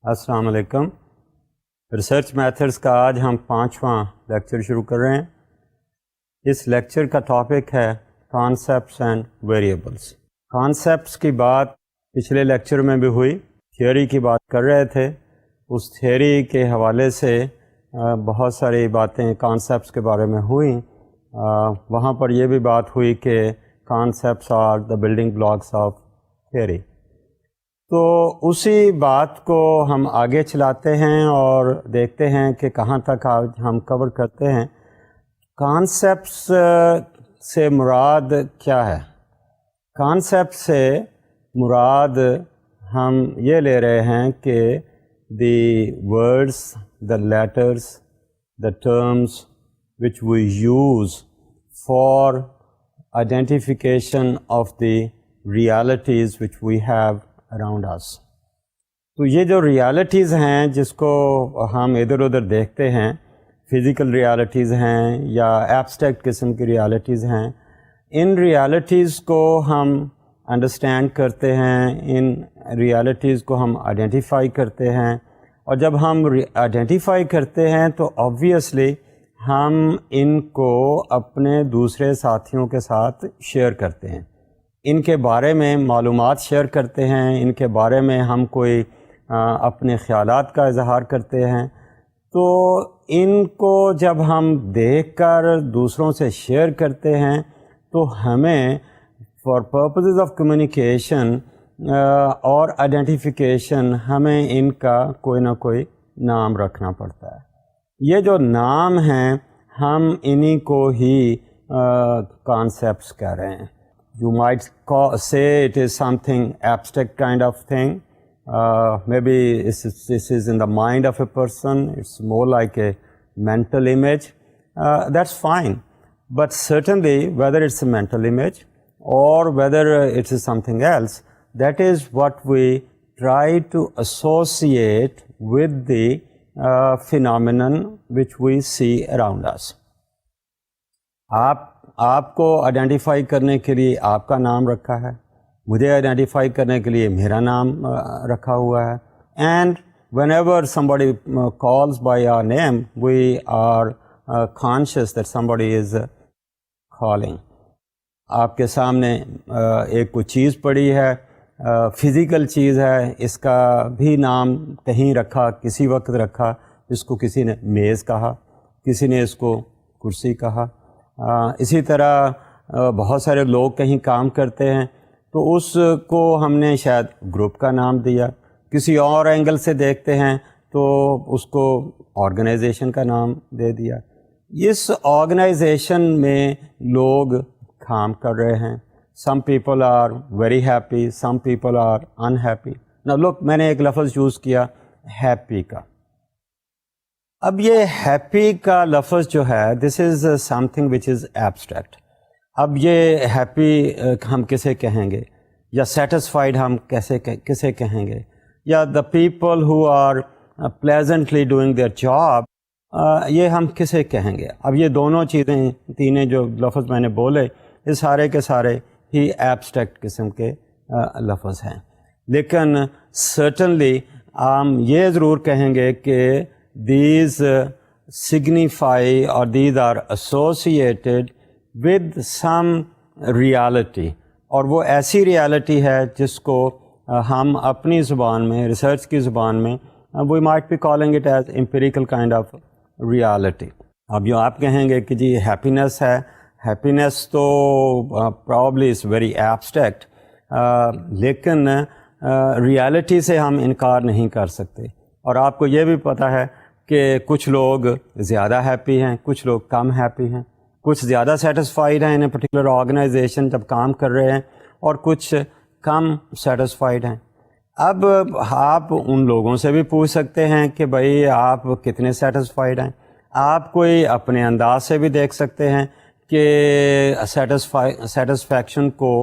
السلام علیکم. Research methods کا آج ہم 5واں لیکچر شروع کر رہے ہیں. اس لیکچر کا ٹاپک ہے کانسیپٹس اینڈ ویریبلس. کانسیپٹس کی بات پچھلے لیکچر میں بھی ہوئی، تھیوری کی بات کر رہے تھے. اس تھیوری کے حوالے سے بہت ساری باتیں کانسیپٹس کے بارے میں ہوئیں. وہاں پر یہ بھی بات ہوئی کہ concepts are the building blocks of theory. تو اسی بات کو ہم آگے چلاتے ہیں اور دیکھتے ہیں کہ کہاں تک آج ہم کور کرتے ہیں. کانسیپٹس سے مراد کیا ہے؟ کانسیپٹ سے مراد ہم یہ لے رہے ہیں کہ the words, the letters, the terms which we use for identification of the realities which we have around us. تو یہ جو ریالٹیز ہیں جس کو ہم ادھر ادھر دیکھتے ہیں، فزیکل ریالٹیز ہیں یا ایبسٹریکٹ قسم کی ریالٹیز ہیں، ان ریالٹیز کو ہم انڈرسٹینڈ کرتے ہیں، ان ریالٹیز کو ہم آئیڈینٹیفائی کرتے ہیں. اور جب ہم آئیڈینٹیفائی کرتے ہیں تو آبویسلی ہم ان کو اپنے دوسرے ساتھیوں کے ساتھ شیئر کرتے ہیں، ان کے بارے میں معلومات شیئر کرتے ہیں، ان کے بارے میں ہم کوئی اپنے خیالات کا اظہار کرتے ہیں. تو ان کو جب ہم دیکھ کر دوسروں سے شیئر کرتے ہیں تو ہمیں فار پرپزز آف کمیونیکیشن اور آئیڈینٹیفیکیشن ہمیں ان کا کوئی نہ کوئی نام رکھنا پڑتا ہے. یہ جو نام ہیں ہم انہی کو ہی کانسیپٹس کہہ رہے ہیں. You might say it is something abstract kind of thing. Maybe this is in the mind of a person. It's more like a mental image. That's fine. But certainly, whether it's a mental image or whether it is something else, that is what we try to associate with the phenomenon which we see around us. آپ کو identify کرنے کے لیے آپ کا نام رکھا ہے، مجھے آئیڈینٹیفائی کرنے کے لیے میرا نام رکھا ہوا ہے. And when ever somebody calls by our name, we are conscious that somebody is calling. آپ کے سامنے ایک کوئی چیز پڑی ہے، فزیکل چیز ہے، اس کا بھی نام کہیں رکھا، کسی وقت رکھا. اس کو کسی نے میز کہا، کسی نے اس کو کرسی کہا. اسی طرح بہت سارے لوگ کہیں کام کرتے ہیں تو اس کو ہم نے شاید گروپ کا نام دیا. کسی اور اینگل سے دیکھتے ہیں تو اس کو آرگنائزیشن کا نام دے دیا. اس آرگنائزیشن میں لوگ کام کر رہے ہیں. Some people are very happy, some people are unhappy. نا لوک، میں نے ایک لفظ یوز کیا ہیپی کا. اب یہ ہیپی کا لفظ جو ہے دس از some thing which is abstract. اب یہ ہیپی ہم کسے کہیں گے، یا سیٹسفائیڈ ہم کسے کہیں گے، یا the people who are pleasantly doing their job, یہ ہم کسے کہیں گے. اب یہ دونوں چیزیں، تینیں جو لفظ میں نے بولے، یہ سارے کے سارے ہی ایبسٹریکٹ قسم کے لفظ ہیں. لیکن سرٹنلی ہم یہ ضرور کہیں گے کہ these signify or these are associated with some reality. اور وہ ایسی ریالٹی ہے جس کو ہم اپنی زبان میں، ریسرچ کی زبان میں we might be calling it as empirical kind of reality. اب جو آپ کہیں گے کہ جی ہیپینس ہے، ہیپینس تو probably is very abstract، لیکن ریالٹی سے ہم انکار نہیں کر سکتے. اور آپ کو یہ بھی پتہ ہے کہ کچھ لوگ زیادہ ہیپی ہیں، کچھ لوگ کم ہیپی ہیں، کچھ زیادہ سیٹسفائیڈ ہیں ان اے پرٹیکولر آرگنائزیشن جب کام کر رہے ہیں، اور کچھ کم سیٹسفائیڈ ہیں. اب آپ ان لوگوں سے بھی پوچھ سکتے ہیں کہ بھائی آپ کتنے سیٹسفائیڈ ہیں. آپ کوئی اپنے انداز سے بھی دیکھ سکتے ہیں کہ سیٹسفیکشن کو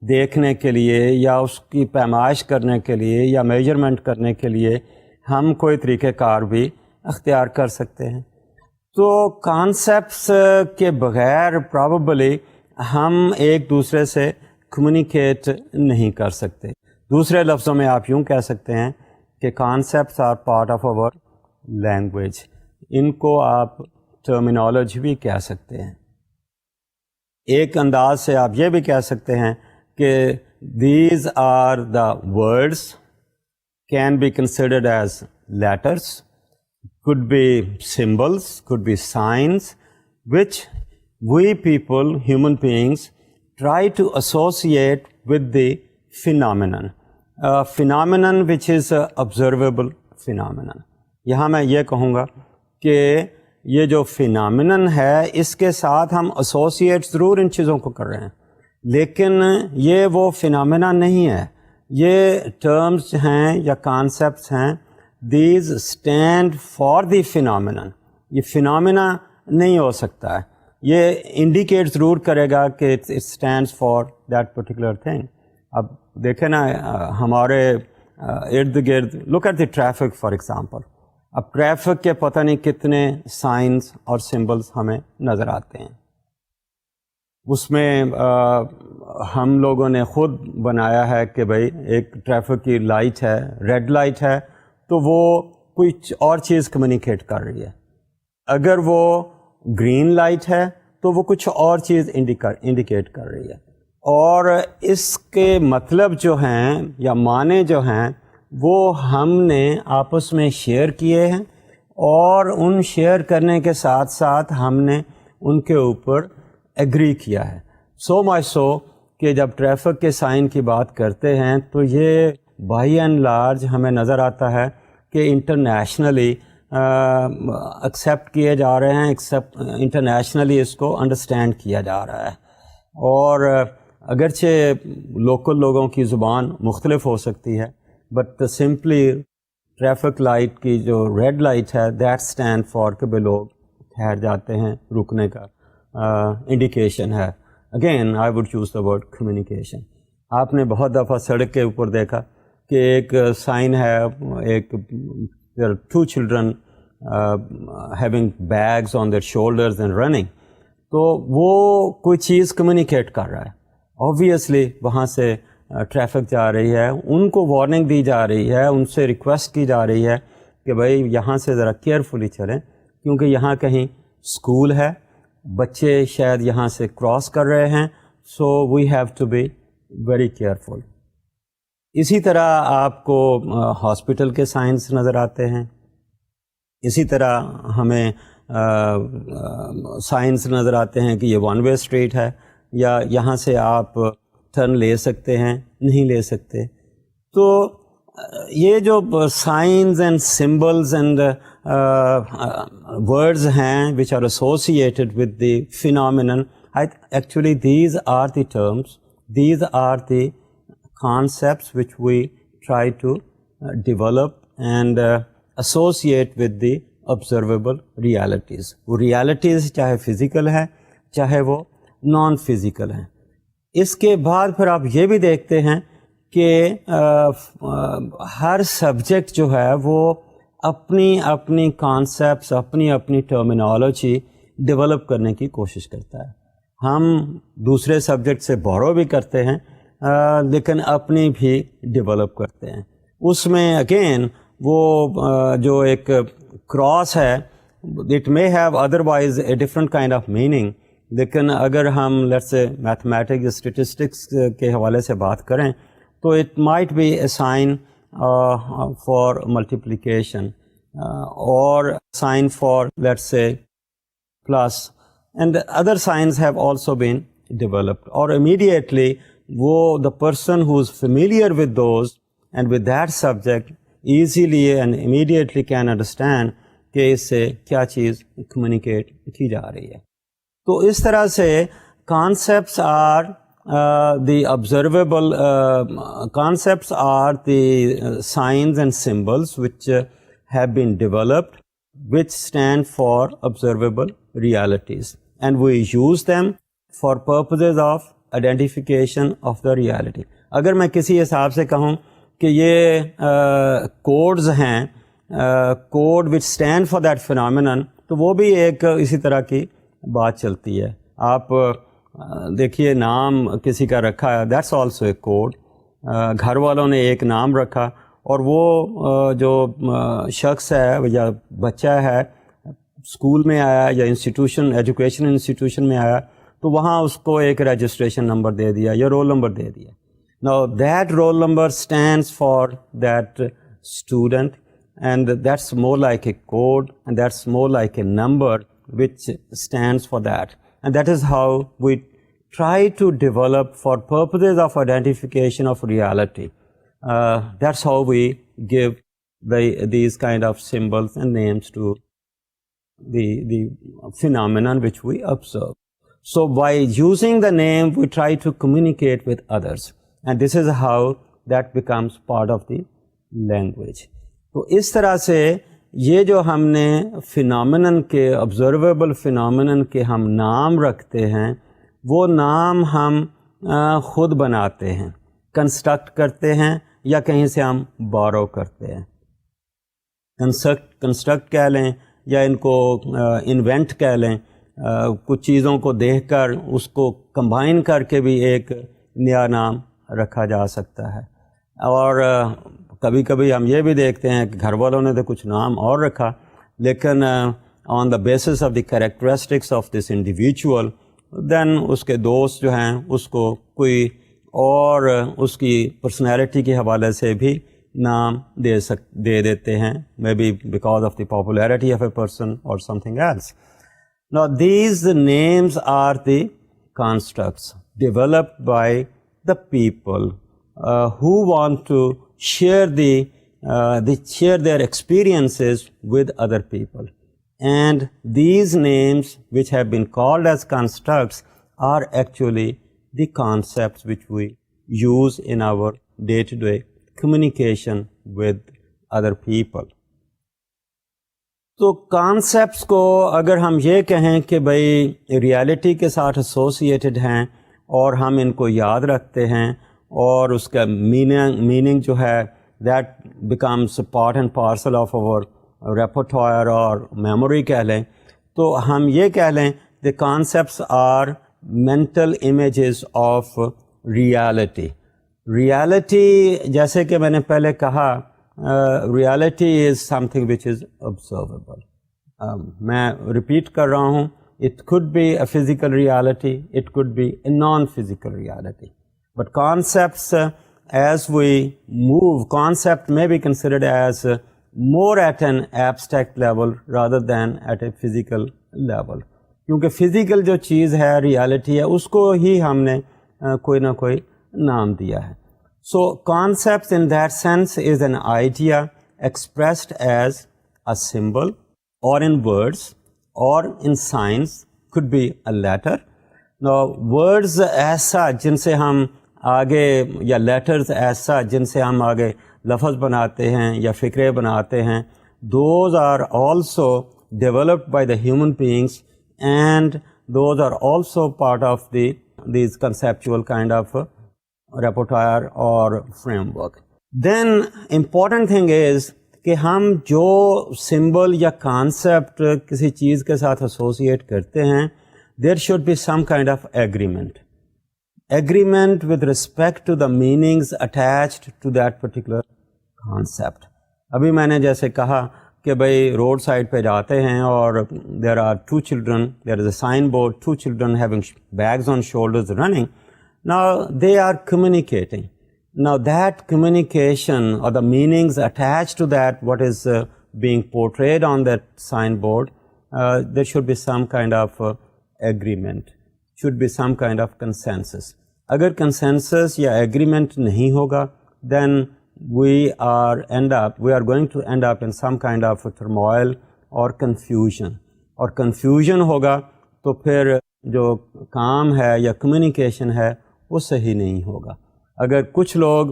دیکھنے کے لیے یا اس کی پیمائش کرنے کے لیے یا میجرمنٹ کرنے کے لیے ہم کوئی طریقہ کار بھی اختیار کر سکتے ہیں. تو کانسیپٹس کے بغیر پرابیبلی ہم ایک دوسرے سے کمیونیکیٹ نہیں کر سکتے. دوسرے لفظوں میں آپ یوں کہہ سکتے ہیں کہ concepts are part of our language. ان کو آپ ٹرمینالوجی بھی کہہ سکتے ہیں. ایک انداز سے آپ یہ بھی کہہ سکتے ہیں کہ these are the words, can be considered as letters, could be symbols, could be signs, which we people, human beings, try to associate with the phenomenon. Phenomenon which is a observable phenomenon. یہاں میں یہ کہوں گا کہ یہ جو فینامنن ہے اس کے ساتھ ہم ایسوسیٹ ضرور ان چیزوں کو کر رہے ہیں، لیکن یہ وہ فینامنا نہیں ہے. یہ ٹرمز ہیں یا کانسیپٹس ہیں، دیز اسٹینڈ فار دی فینامنن. یہ فینامنا نہیں ہو سکتا ہے، یہ انڈیکیٹ ضرور کرے گا کہ it stands for that particular thing. اب دیکھیں نا ہمارے ارد گرد، look at the traffic for example. اب ٹریفک کے پتہ نہیں کتنے سائنس اور سمبلس ہمیں نظر آتے ہیں. اس میں ہم لوگوں نے خود بنایا ہے کہ بھئی ایک ٹریفک کی لائٹ ہے، ریڈ لائٹ ہے، تو وہ کچھ اور چیز کمیونیکیٹ کر رہی ہے. اگر وہ گرین لائٹ ہے تو وہ کچھ اور چیز انڈیکیٹ کر رہی ہے. اور اس کے مطلب جو ہیں یا معنی جو ہیں وہ ہم نے آپس میں شیئر کیے ہیں، اور ان شیئر کرنے کے ساتھ ساتھ ہم نے ان کے اوپر ایگری کیا ہے. سو مچ سو کہ جب ٹریفک کے سائن کی بات کرتے ہیں تو یہ بائی اینڈ لارج ہمیں نظر آتا ہے کہ انٹرنیشنلی ایکسیپٹ کیے جا رہے ہیں، انٹرنیشنلی اس کو انڈرسٹینڈ کیا جا رہا ہے. اور اگرچہ لوکل لوگوں کی زبان مختلف ہو سکتی ہے، بٹ سمپلی ٹریفک لائٹ کی جو ریڈ لائٹ ہے دیٹ اسٹینڈ فار کہ بھئی لوگ ٹھہر جاتے ہیں، رکنے کا انڈیکیشن ہے. Again I would choose the word communication. آپ نے بہت دفعہ سڑک کے اوپر دیکھا کہ ایک سائن ہے، ایک two children having bags on their shoulders and running, تو وہ کوئی چیز کمیونیکیٹ کر رہا ہے. آبویسلی وہاں سے ٹریفک جا رہی ہے، ان کو وارننگ دی جا رہی ہے، ان سے ریکویسٹ کی جا رہی ہے کہ بھائی یہاں سے ذرا کیئرفلی چلیں، کیونکہ یہاں کہیں اسکول ہے، بچے شاید یہاں سے کراس کر رہے ہیں، so we have to be very careful. اسی طرح آپ کو ہاسپٹل کے سائنس نظر آتے ہیں، اسی طرح ہمیں سائنس نظر آتے ہیں کہ یہ ون وے اسٹریٹ ہے، یا یہاں سے آپ ٹرن لے سکتے ہیں، نہیں لے سکتے. تو یہ جو signs and symbols and words ہیں which are associated with the phenomenon, actually these are the terms, these are the concepts which we try to develop and associate with the observable realities. وہ realities چاہے physical ہیں چاہے وہ non physical ہیں. اس کے بعد پھر آپ یہ بھی دیکھتے ہیں کہ ہر سبجیکٹ جو ہے وہ اپنی اپنی کانسیپٹس، اپنی اپنی ٹرمینالوجی ڈیولپ کرنے کی کوشش کرتا ہے. ہم دوسرے سبجیکٹ سے بورو بھی کرتے ہیں لیکن اپنی بھی ڈیولپ کرتے ہیں. اس میں اگین وہ جو ایک کراس ہے، it may have otherwise a different kind of meaning, لیکن اگر ہم لیٹس سے میتھمیٹکس یا اسٹیٹسٹکس کے حوالے سے بات کریں تو it might be a sign for multiplication اور sign for let's say plus, and other signs have also been developed. اور امیڈیٹلی وہ the person who is familiar with those and with that subject easily and immediately can understand کہ اس سے کیا چیز communicate کی جا رہی ہے. تو اس طرح سے concepts are the observable concepts are the signs and symbols which have been developed which stand for observable realities, and we use them for purposes of identification of the reality. اگر میں کسی حساب سے کہوں کہ یہ کوڈز ہیں، code which stand for that phenomenon، تو وہ بھی ایک اسی طرح کی بات چلتی ہے. آپ دیکھیے نام کسی کا رکھا ہے، that's also a code. گھر والوں نے ایک نام رکھا، اور وہ جو شخص ہے یا بچہ ہے اسکول میں آیا یا انسٹیٹیوشن ایجوکیشن انسٹیٹیوشن میں آیا تو وہاں اس کو ایک رجسٹریشن نمبر دے دیا یا رول نمبر دے دیا. Now that roll number stands for that student, and that's more like a code, and that's more like a number which stands for that. And that is how we try to develop for purposes of identification of reality. That's how we give these kind of symbols and names to the phenomenon which we observe. So by using the name, we try to communicate with others. And this is how that becomes part of the language. تو اس طرح سے یہ جو ہم نے فینامنن کے observable فینامنن کے ہم نام رکھتے ہیں وہ نام ہم خود بناتے ہیں, کنسٹرکٹ کرتے ہیں یا کہیں سے ہم بورو کرتے ہیں. کنسٹرکٹ کہہ لیں یا ان کو انوینٹ کہہ لیں, کچھ چیزوں کو دیکھ کر اس کو کمبائن کر کے بھی ایک نیا نام رکھا جا سکتا ہے. اور کبھی کبھی ہم یہ بھی دیکھتے ہیں کہ گھر والوں نے تو کچھ نام اور رکھا, لیکن on the basis of the characteristics of this individual then اس کے دوست جو ہیں اس کو کوئی اور اس کی پرسنالٹی کے حوالے سے بھی نام دے دیتے ہیں, maybe because of the popularity of a person اور something else. Now these names are the constructs developed by the people who want to share share their experiences with other people, and these names which have been called as constructs are actually the concepts which we use in our day-to-day communication with other people. تو concepts کو اگر ہم یہ کہیں کہ بھئی reality کے ساتھ ایسوسیٹڈ ہیں اور ہم ان کو یاد رکھتے ہیں اور اس کا میننگ جو ہے that becomes part and parcel of our repertoire اور میموری کہہ لیں, تو ہم یہ کہہ لیں the concepts are mental images of reality. Reality جیسے کہ میں نے پہلے کہا, reality is something which is observable. میں ریپیٹ کر رہا ہوں, it could be a physical reality, it could be a non-physical reality. But concepts, as we move, concept may be considered as more at an abstract level rather than at a physical level. کیونکہ physical جو چیز ہے reality ہے اس کو ہی ہم نے کوئی نہ کوئی نام دیا ہے. So concepts in that sense is an idea expressed as a symbol or in words or in signs, could be a letter. Now words as such جن سے ہم آگے یا letters as such جن سے ہم آگے لفظ بناتے ہیں یا فکرے بناتے ہیں, those are also developed by the human beings and those are also part of these conceptual kind of repertoire اور framework. Then important thing is کہ ہم جو سمبل یا کانسیپٹ کسی چیز کے ساتھ ایسوسیٹ کرتے ہیں there should be some kind of agreement with respect to the meanings attached to that particular concept. ابھی میں نے جیسے کہا کہ بھئی روڈ سائڈ پہ جاتے ہیں اور there are two children, there is a sign board, two children having bags on shoulders running. Now they are communicating. Now that communication or the meanings attached to that, what is being portrayed on that signboard, there should be some kind of agreement, should be some kind of consensus. Agar consensus ya agreement nahi hoga, then we are going to end up in some kind of turmoil or confusion. اور confusion ہوگا تو پھر جو کام ہے یا communication ہے وہ صحیح نہیں ہوگا. اگر کچھ لوگ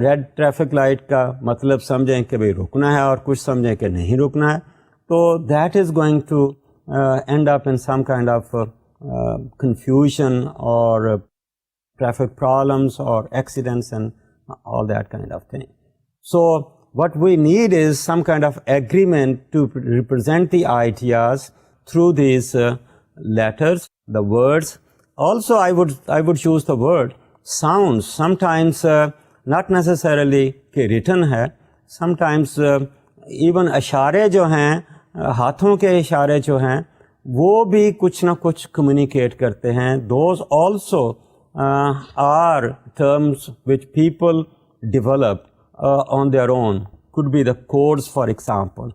ریڈ ٹریفک لائٹ کا مطلب سمجھیں کہ بھئی رکنا ہے اور کچھ سمجھیں کہ نہیں رکنا ہے, تو that is going to end up in some kind of confusion اور ٹریفک پرابلمس اور accidents and all that kind of thing. So what we need is some kind of agreement to represent the ideas through these letters, the words. Also, I would choose the word sounds. Sometimes not necessarily کہ written ہے. Sometimes even اشارے جو ہیں, ہاتھوں کے اشارے جو ہیں وہ بھی کچھ نہ کچھ کمیونیکیٹ کرتے ہیں. Those also are terms which people develop on their own. Could be the codes, for example.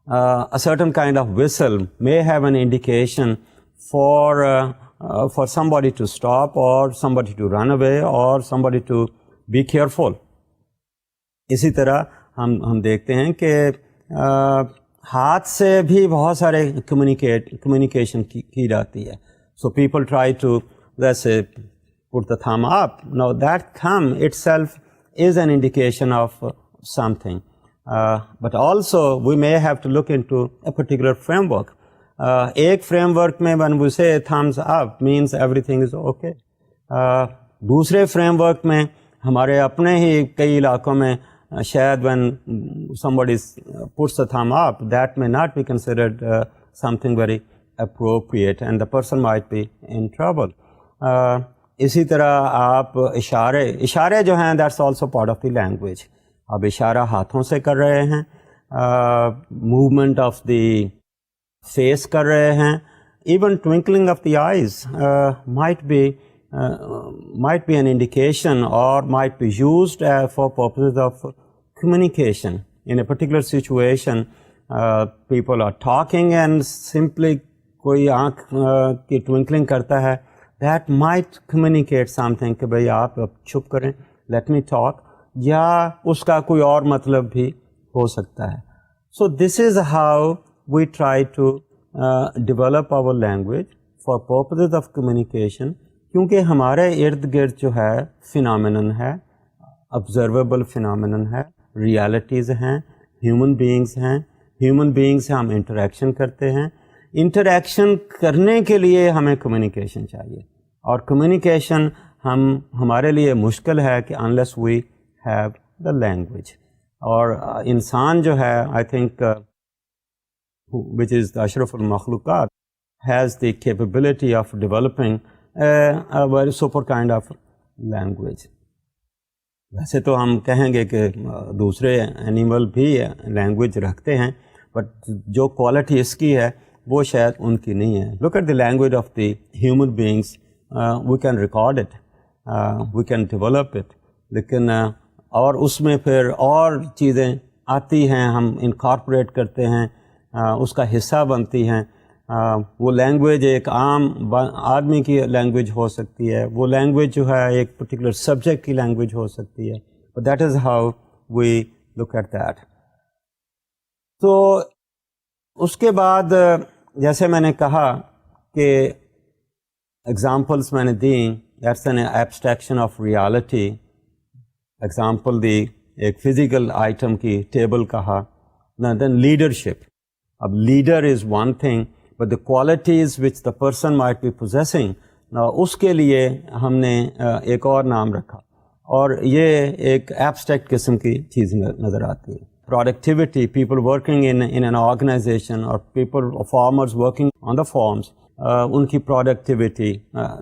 A certain kind of whistle may have an indication for somebody to stop or somebody to run away or somebody to be careful. اسی طرح ہم دیکھتے ہیں کہ ہاتھ سے بھی بہت سارے کمیونیکیشن کی جاتی ہے. So people try to, let's say, put the thumb up. Now that thumb itself is an indication of something. But also we may have to look into a particular framework. ایک frame work میں when we say thumbs up means everything is okay. دوسرے frame work میں ہمارے اپنے ہی کئی علاقوں میں شاید when somebody puts the thumb up, that may not be considered something very appropriate and the person might be in trouble. اسی طرح آپ اشارے جو ہیں that's also part of the language. آپ اشارہ ہاتھوں سے کر رہے ہیں, movement of the face کر رہے ہیں, even twinkling of the eyes might be an indication or might be used for purposes of communication. In a particular situation, people are talking and simply کوئی آنکھ کی twinkling کرتا ہے, that might communicate something کہ بھئی آپ اب چھپ کریں, let me talk, یا اس کا کوئی اور مطلب بھی ہو سکتا ہے. So this is how we try to develop our language for purposes of communication. کیونکہ ہمارے ارد گرد جو ہے فینامنن ہے, observable phenomenon ہے, realities ہیں, human beings ہیں, human beings سے ہم انٹریکشن کرتے ہیں. انٹریکشن کرنے کے لیے ہمیں کمیونیکیشن چاہیے, اور کمیونیکیشن ہمارے لیے مشکل ہے کہ unless we have the language. اور انسان جو ہے I think which is the اشرف المخلوقات has the capability of developing a very super kind of language. ویسے تو ہم کہیں گے کہ دوسرے اینیمل بھی لینگویج رکھتے ہیں, بٹ جو کوالٹی اس کی ہے وہ شاید ان کی نہیں ہے. Look at the language of the human beings. We can record it, we can develop it, لیکن اور اس میں پھر اور چیزیں آتی ہیں, ہم انکارپوریٹ کرتے ہیں, اس کا حصہ بنتی ہیں. وہ لینگویج ایک عام آدمی کی لینگویج ہو سکتی ہے, وہ لینگویج جو ہے ایک پرٹیکولر سبجیکٹ کی لینگویج ہو سکتی ہے. But that is how we look at that. تو اس کے بعد جیسے میں نے کہا کہ ایگزامپلس میں نے دیں, that's an abstraction of reality. Example دی, ایک فزیکل آئٹم کی ٹیبل کہا. Then leadership. اب leader is one thing, but the qualities which the person might be possessing, اس کے لیے ہم نے ایک اور نام رکھا, اور یہ ایک ایبسٹریکٹ قسم کی چیز نظر آتی ہے. Productivity, people working in an organization or farmers working on the farms, ان کی productivity,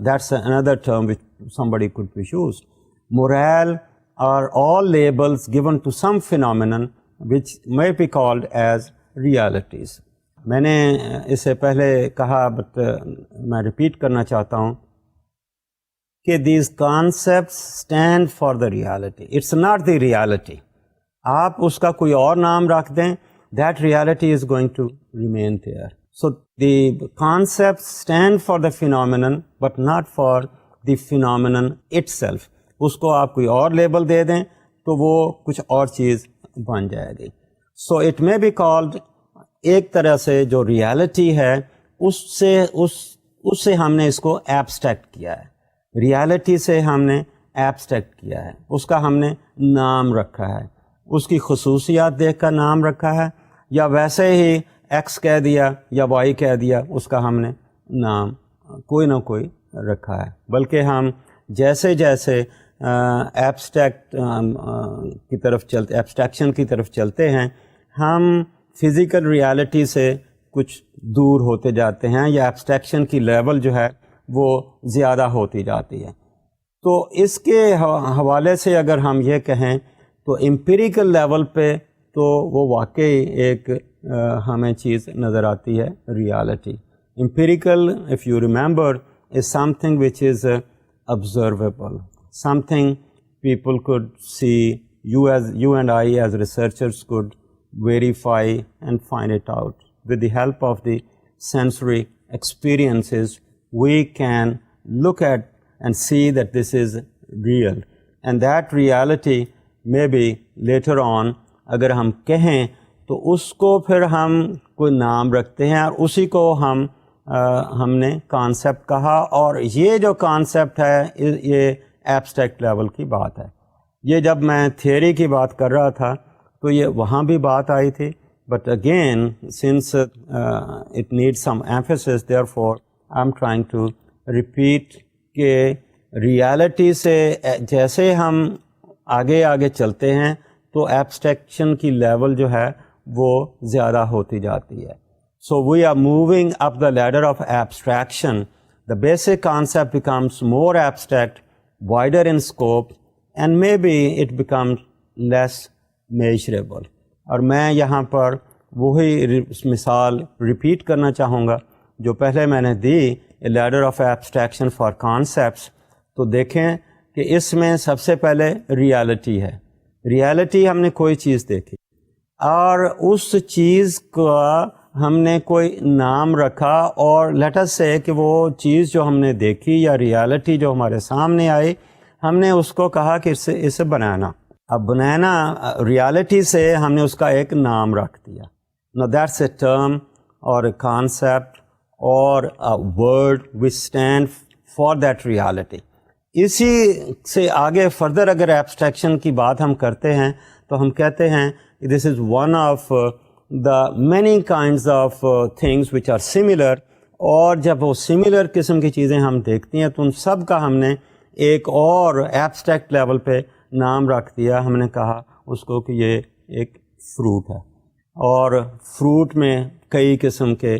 that's another term which somebody could be used. Morale are all labels given to some phenomenon which may be called as realities. میں نے اس سے پہلے کہا, but میں repeat کرنا چاہتا ہوں کہ these concepts stand for the reality. It's not the reality. آپ اس کا کوئی اور نام رکھ دیں, that reality is going to remain there. So the concepts stand for the phenomenon but not for the phenomenon itself. اس کو آپ کوئی اور لیبل دے دیں تو وہ کچھ اور چیز بن جائے گی. So it may be called, ایک طرح سے جو ریالٹی ہے اس سے ہم نے اس کو ایبسٹریکٹ کیا ہے. ریالٹی سے ہم نے ایبسٹریکٹ کیا ہے, اس کا ہم نے نام رکھا ہے, اس کی خصوصیات دیکھ کر نام رکھا ہے, یا ویسے ہی ایکس کہہ دیا یا وائی کہہ دیا, اس کا ہم نے نام کوئی نہ کوئی رکھا ہے. بلکہ ہم جیسے جیسے ایبسٹریکٹ کی طرف چلتے, ایبسٹریکشن کی طرف چلتے ہیں, ہم فزیکل ریالٹی سے کچھ دور ہوتے جاتے ہیں, یا ایبسٹریکشن کی لیول جو ہے وہ زیادہ ہوتی جاتی ہے. تو اس کے حوالے سے اگر ہم یہ کہیں تو امپیریکل لیول پہ تو وہ واقعی ایک ہمیں چیز نظر آتی ہے reality. Empirical if you remember is something which is observable, something people could see, you and I as researchers could verify and find it out. With the help of the sensory experiences, we can look at and see that this is real. And that reality maybe later on اگر ہم کہیں تو اس کو پھر ہم کوئی نام رکھتے ہیں اور اسی کو ہم نے کانسیپٹ کہا. اور یہ جو کانسیپٹ ہے یہ ایبسٹریکٹ لیول کی بات ہے. یہ جب میں تھیوری کی بات کر رہا تھا تو یہ وہاں بھی بات آئی تھی, but again since it need some emphasis therefore I'm trying to repeat کہ ریالٹی سے جیسے ہم آگے چلتے ہیں تو ایبسٹریکشن کی لیول جو ہے وہ زیادہ ہوتی جاتی ہے. So we are moving up the ladder of abstraction. The basic concept becomes more abstract, wider in scope, and maybe it becomes less measurable. اور میں یہاں پر وہی مثال ریپیٹ کرنا چاہوں گا جو پہلے میں نے دی, a ladder of abstraction for concepts. تو دیکھیں کہ اس میں سب سے پہلے ریالٹی ہے. ریالٹی ہم نے کوئی چیز دیکھی اور اس چیز کا ہم نے کوئی نام رکھا, اور لیٹ اس سے کہ وہ چیز جو ہم نے دیکھی یا ریالٹی جو ہمارے سامنے آئی ہم نے اس کو کہا کہ اسے بنانا. اب بنانا ریالٹی سے ہم نے اس کا ایک نام رکھ دیا. Now that's a term or a concept or a word which stand for that reality. اسی سے آگے فردر اگر ایبسٹریکشن کی بات ہم کرتے ہیں تو ہم کہتے ہیں this is one of the many kinds of things which are similar. اور جب وہ سملر قسم کی چیزیں ہم دیکھتی ہیں تو ان سب کا ہم نے ایک اور ایبسٹریکٹ لیول پہ نام رکھ دیا. ہم نے کہا اس کو کہ یہ ایک فروٹ ہے, اور فروٹ میں کئی قسم کے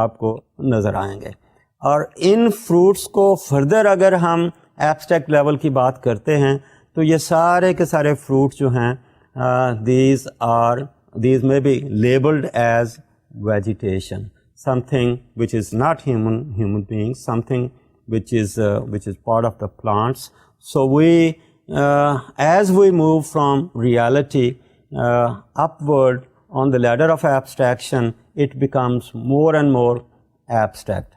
آپ کو نظر آئیں گے. اور ان فروٹس کو فردر اگر ہم ایبسٹریکٹ لیول کی بات کرتے ہیں تو یہ سارے کے سارے فروٹ جو ہیں these may be labeled as vegetation, something which is not human beings, something which is part of the plants. So as we move from reality upward on the ladder of abstraction, it becomes more and more abstract.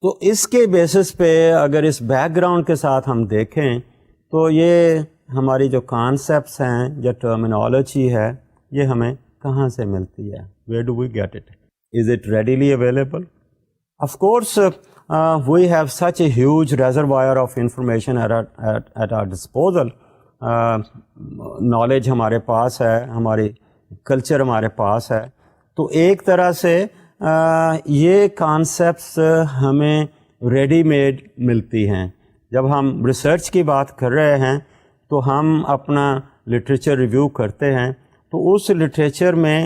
تو اس کے basis پہ اگر اس back ground کے ساتھ ہم دیکھیں تو یہ ہماری جو کانسیپٹس ہیں یا ٹرمینالوجی ہے یہ ہمیں کہاں سے ملتی ہے. Where do we get it? Is it readily available? Of course, we have such a huge reservoir of information at our disposal. Knowledge ہمارے پاس ہے, ہماری کلچر ہمارے پاس ہے. تو ایک طرح سے یہ کانسیپٹس ہمیں ریڈی میڈ ملتی ہیں. جب ہم ریسرچ کی بات کر رہے ہیں تو ہم اپنا لٹریچر ریویو کرتے ہیں تو اس لٹریچر میں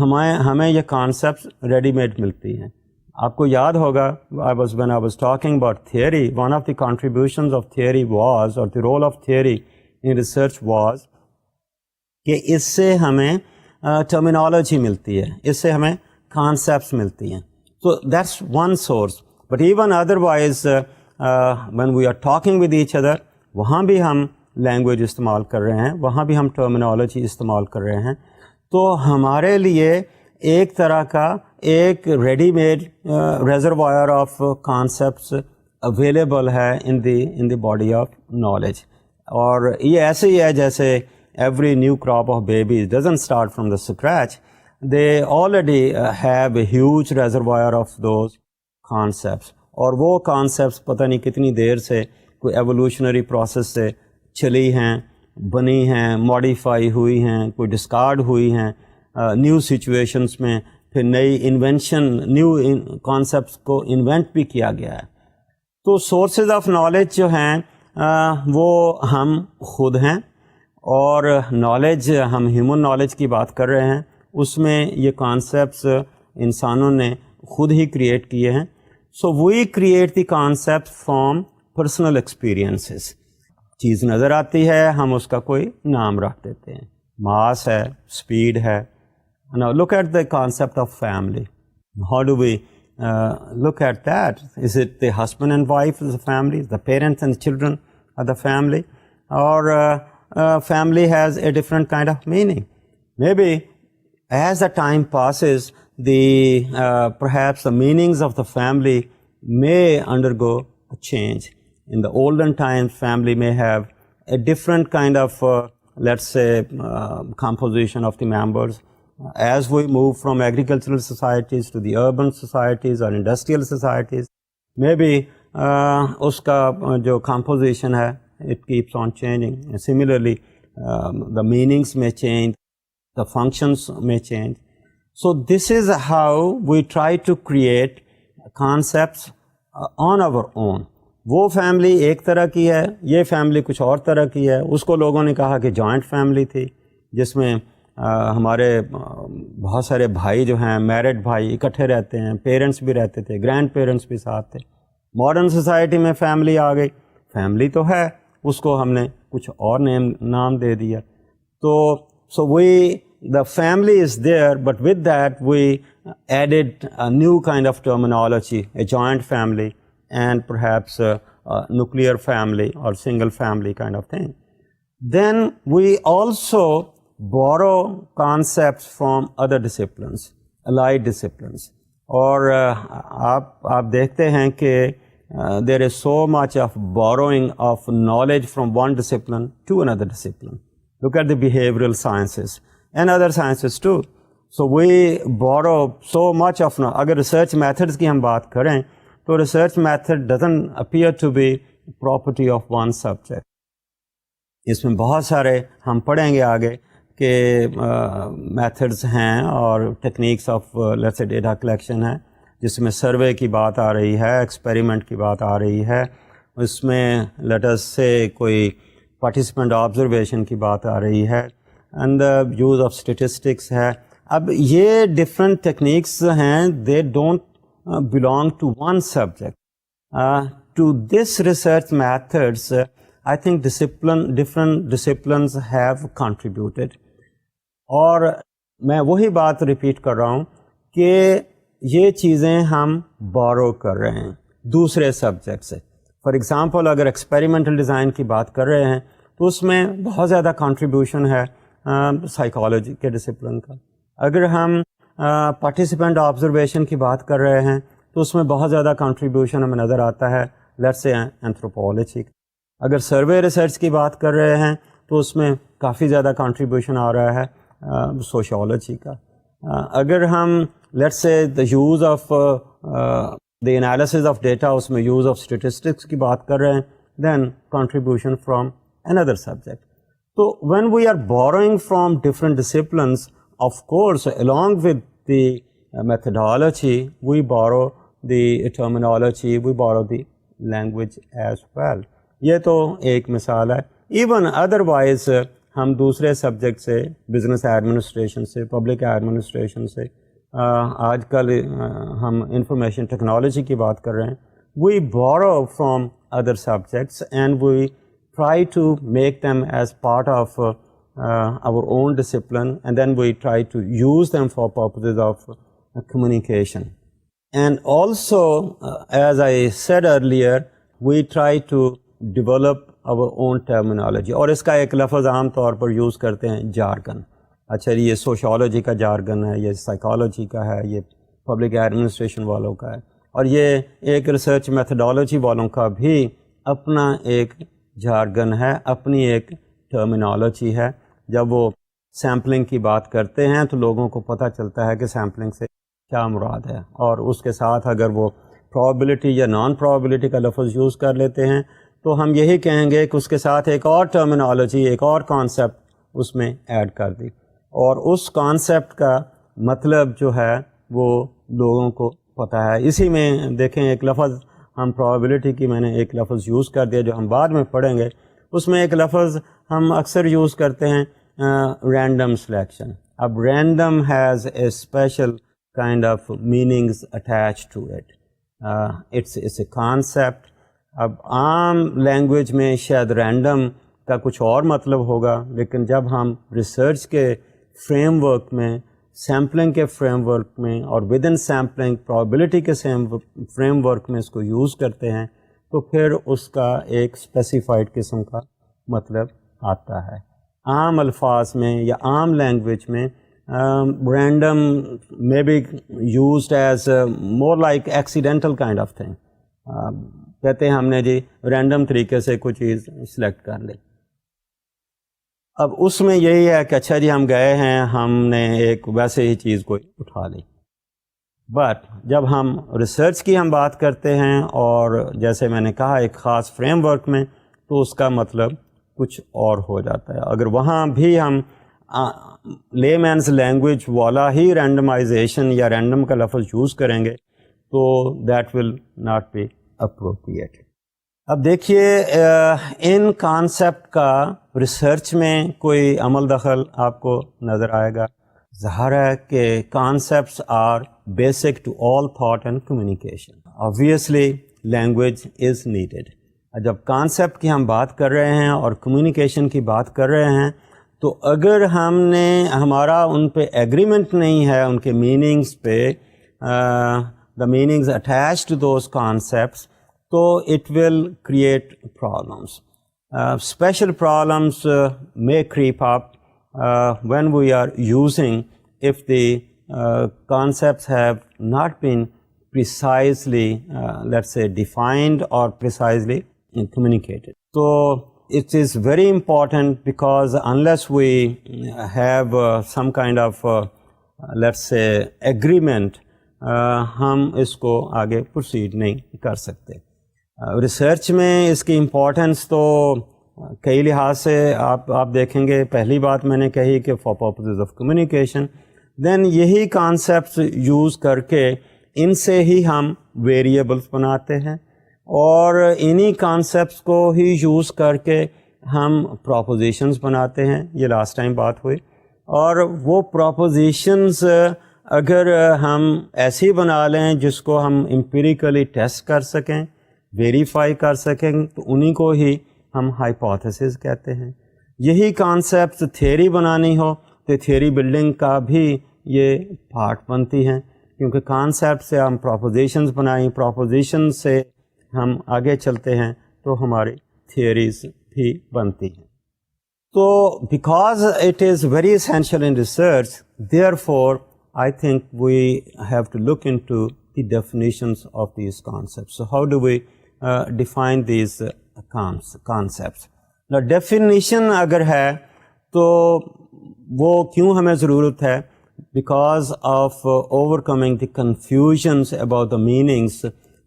ہمیں یہ کانسیپٹس ریڈی میڈ ملتی ہیں. آپ کو یاد ہوگا when I was talking about theory, one of the contributions of theory was, or the role of theory in research was کہ اس سے ہمیں ٹرمینالوجی ملتی ہے, اس سے ہمیں کانسیپٹس ملتی ہیں. So that's one source. But even otherwise, when we are talking with each other, وہاں بھی ہم لینگویج استعمال کر رہے ہیں, وہاں بھی ہم ٹرمینالوجی استعمال کر رہے ہیں. تو ہمارے لیے ایک طرح کا ایک ready made reservoir of concepts available ہے ان دی باڈی آف نالج. اور یہ ایسے ہی ہے جیسے every new crop of babies doesn't start from the scratch. They already have a huge reservoir of those concepts. اور وہ concepts پتہ نہیں کتنی دیر سے کوئی ایوولوشنری پروسیس سے چلی ہیں, بنی ہیں, ماڈیفائی ہوئی ہیں, کوئی ڈسکارڈ ہوئی ہیں نیو سچویشنس میں, پھر نئی انوینشن, نیو کانسیپٹس کو انوینٹ بھی کیا گیا ہے. تو سورسز آف نالج جو ہیں وہ ہم خود ہیں, اور نالج ہم ہیومن نالج کی بات کر رہے ہیں, اس میں یہ کانسیپٹس انسانوں نے خود ہی کریٹ کیے ہیں. So we create the concept from personal experiences. چیز نظر آتی ہے, ہم اس کا کوئی نام رکھ دیتے ہیں, ماس ہے, اسپیڈ ہے. Now look at the concept of family. How do we look at that? Is it the husband and wife is the family, the parents and children are the family, or family has a different kind of meaning? Maybe as the time passes, perhaps the meanings of the family may undergo a change. In the olden times, family may have a different kind of, let's say, composition of the members. As we move from agricultural societies to the urban societies or industrial societies, maybe uska jo composition hai, it keeps on changing. And similarly, the meanings may change, the functions may change. So this is how we try to create concepts on our own. وہ family ایک طرح کی ہے, یہ family کچھ اور طرح کی ہے. اس کو لوگوں نے کہا کہ جوائنٹ فیملی تھی, جس میں ہمارے بہت سارے بھائی جو ہیں, میرڈ بھائی اکٹھے رہتے ہیں, پیرنٹس بھی رہتے تھے, گرینڈ پیرنٹس بھی ساتھ تھے. ماڈرن سوسائٹی میں فیملی آ گئی, فیملی تو ہے, اس کو ہم نے کچھ اور نام دے دیا. So the family is there, but with that we added a new kind of terminology, a joint family, and perhaps a nuclear family or single family kind of thing. Then we also borrow concepts from other disciplines, allied disciplines. اور آپ دیکھتے ہیں کہ there is so much of borrowing of knowledge from one discipline to another discipline. Look at the behavioral sciences and other sciences too. So we borrow so much of, اگر research methods کی ہم بات کریں تو research method doesn't appear to be property of one subject. اس میں بہت سارے ہم پڑھیں گے آگے کہ میتھڈز ہیں اور techniques of let's say data collection ہے, جس میں سروے کی بات آ رہی ہے, ایکسپیریمنٹ کی بات آ رہی ہے, اس میں لیٹس سے کوئی پارٹیسپینٹ آبزرویشن کی بات آ رہی ہے, اینڈ یوز آف اسٹیٹسٹکس ہے. اب یہ ڈفرینٹ ٹیکنیکس ہیں, they don't belong to one subject. To this research methods, I think different disciplines have contributed. اور میں وہی بات ریپیٹ کر رہا ہوں کہ یہ چیزیں ہم بورو کر رہے ہیں دوسرے سبجیکٹ سے. فار ایگزامپل اگر ایکسپیریمنٹل ڈیزائن کی بات کر رہے ہیں تو اس میں بہت زیادہ کنٹریبیوشن ہے سائیکالوجی کے ڈسپلن کا. اگر ہم پارٹیسپینٹ آبزرویشن کی بات کر رہے ہیں تو اس میں بہت زیادہ کنٹریبیوشن ہمیں نظر آتا ہے لیٹس سے اینتھروپولوجی. اگر سروے ریسرچ کی بات کر رہے ہیں تو اس میں کافی زیادہ کنٹریبیوشن آ رہا ہے سوشیولوجی کا. اگر ہم let's say the use of the analysis of data, اس میں یوز آف اسٹیٹسٹکس کی بات کر رہے ہیں, then contribution from another subject. So when we are borrowing from different disciplines, of course, along with the methodology, we borrow the terminology, we borrow the language as well. یہ تو ایک مثال ہے. ایون ادروائز ہم دوسرے subject سے, business administration سے, public administration سے, آج کل ہم انفارمیشن ٹیکنالوجی کی بات کر رہے ہیں, we borrow from other subjects and we try to make them as part of our own discipline, and then we try to use them for purposes of communication. And also, as I said earlier, we try to develop our own terminology. اور اس کا ایک لفظ عام طور پر use کرتے ہیں jargon. اچھا یہ سوشیولوجی کا جارگن ہے, یہ سائیکالوجی کا ہے, یہ پبلک ایڈمنسٹریشن والوں کا ہے, اور یہ ایک ریسرچ میتھڈالوجی والوں کا بھی اپنا ایک جارگن ہے, اپنی ایک ٹرمینالوجی ہے. جب وہ سیمپلنگ کی بات کرتے ہیں تو لوگوں کو پتہ چلتا ہے کہ سیمپلنگ سے کیا مراد ہے, اور اس کے ساتھ اگر وہ پرابیبلٹی یا نان پرابیبلٹی کا لفظ یوز کر لیتے ہیں تو ہم یہی کہیں گے کہ اس کے ساتھ ایک اور ٹرمینالوجی, ایک اور کانسیپٹ اس میں ایڈ کر دی, اور اس کانسیپٹ کا مطلب جو ہے وہ لوگوں کو پتہ ہے. اسی میں دیکھیں ایک لفظ ہم پرابیبلٹی کی, میں نے ایک لفظ یوز کر دیا جو ہم بعد میں پڑھیں گے, اس میں ایک لفظ ہم اکثر یوز کرتے ہیں رینڈم سلیکشن. اب random has a special kind of meanings attach to it. It's a concept اب عام لینگویج میں شاید رینڈم کا کچھ اور مطلب ہوگا، لیکن جب ہم ریسرچ کے فریم ورک میں، سیمپلنگ کے فریم ورک میں اور ود ان سیمپلنگ پرابیبلٹی کے فریم ورک میں اس کو یوز کرتے ہیں تو پھر اس کا ایک اسپیسیفائڈ قسم کا مطلب آتا ہے. عام الفاظ میں یا عام لینگویج میں random may be used as more like accidental kind of thing. کہتے ہیں ہم نے جی رینڈم طریقے سے کوئی چیز سلیکٹ کر لی. اب اس میں یہی ہے کہ اچھا جی ہم گئے ہیں، ہم نے ایک ویسے ہی چیز کو اٹھا لی. بٹ جب ہم ریسرچ کی ہم بات کرتے ہیں اور جیسے میں نے کہا ایک خاص فریم ورک میں، تو اس کا مطلب کچھ اور ہو جاتا ہے. اگر وہاں بھی ہم لے مینز لینگویج والا ہی رینڈمائزیشن یا رینڈم کا لفظ یوز کریں گے تو that will not be appropriate. اب دیکھیے ان کانسیپٹ کا ریسرچ میں کوئی عمل دخل آپ کو نظر آئے گا. ظاہر ہے کہ concepts are basic to all thought and communication. Obviously language is needed. جب کانسیپٹ کی ہم بات کر رہے ہیں اور کمیونیکیشن کی بات کر رہے ہیں تو اگر ہمارا ان پہ ایگریمنٹ نہیں ہے، ان کے میننگز پہ، the meanings attach to those concepts, تو it will create problems. Special problems may creep up when we are using if the concepts have not been precisely let's say defined or precisely communicated. So it is very important because unless we have some kind of let's say agreement, ہم اس کو آگے proceed نہیں کر سکتے. Research میں اس کی importance تو کئی لحاظ سے آپ دیکھیں گے. پہلی بات میں نے کہی کہ فار پرپزز آف کمیونیکیشن، دین یہی کانسیپٹس یوز کر کے ان سے ہی ہم ویریبلس بناتے ہیں اور انہی کانسیپٹس کو ہی یوز کر کے ہم پروپوزیشنز بناتے ہیں. یہ لاسٹ ٹائم بات ہوئی. اور وہ پروپوزیشنز اگر ہم ایسی بنا لیں جس کو ہم امپیریکلی ٹیسٹ کر سکیں، ویریفائی کر سکیں، تو انہی کو ہی ہم ہائپوتھیسز کہتے ہیں. یہی کانسیپٹس تھیوری بنانی ہو تو تھیوری بلڈنگ کا بھی یہ پارٹ بنتی ہیں، کیونکہ کانسیپٹ سے ہم پروپوزیشنز بنائیں، پروپوزیشن سے ہم آگے چلتے ہیں تو ہماری تھیوریز بھی بنتی ہیں. تو because it is very essential in research, therefore فور I think we have to look into the definitions of these concepts. So how do we define these concepts? Now definition اگر ہے تو وہ کیوں ہمیں ضرورت ہے؟ Because of overcoming the confusions about the meanings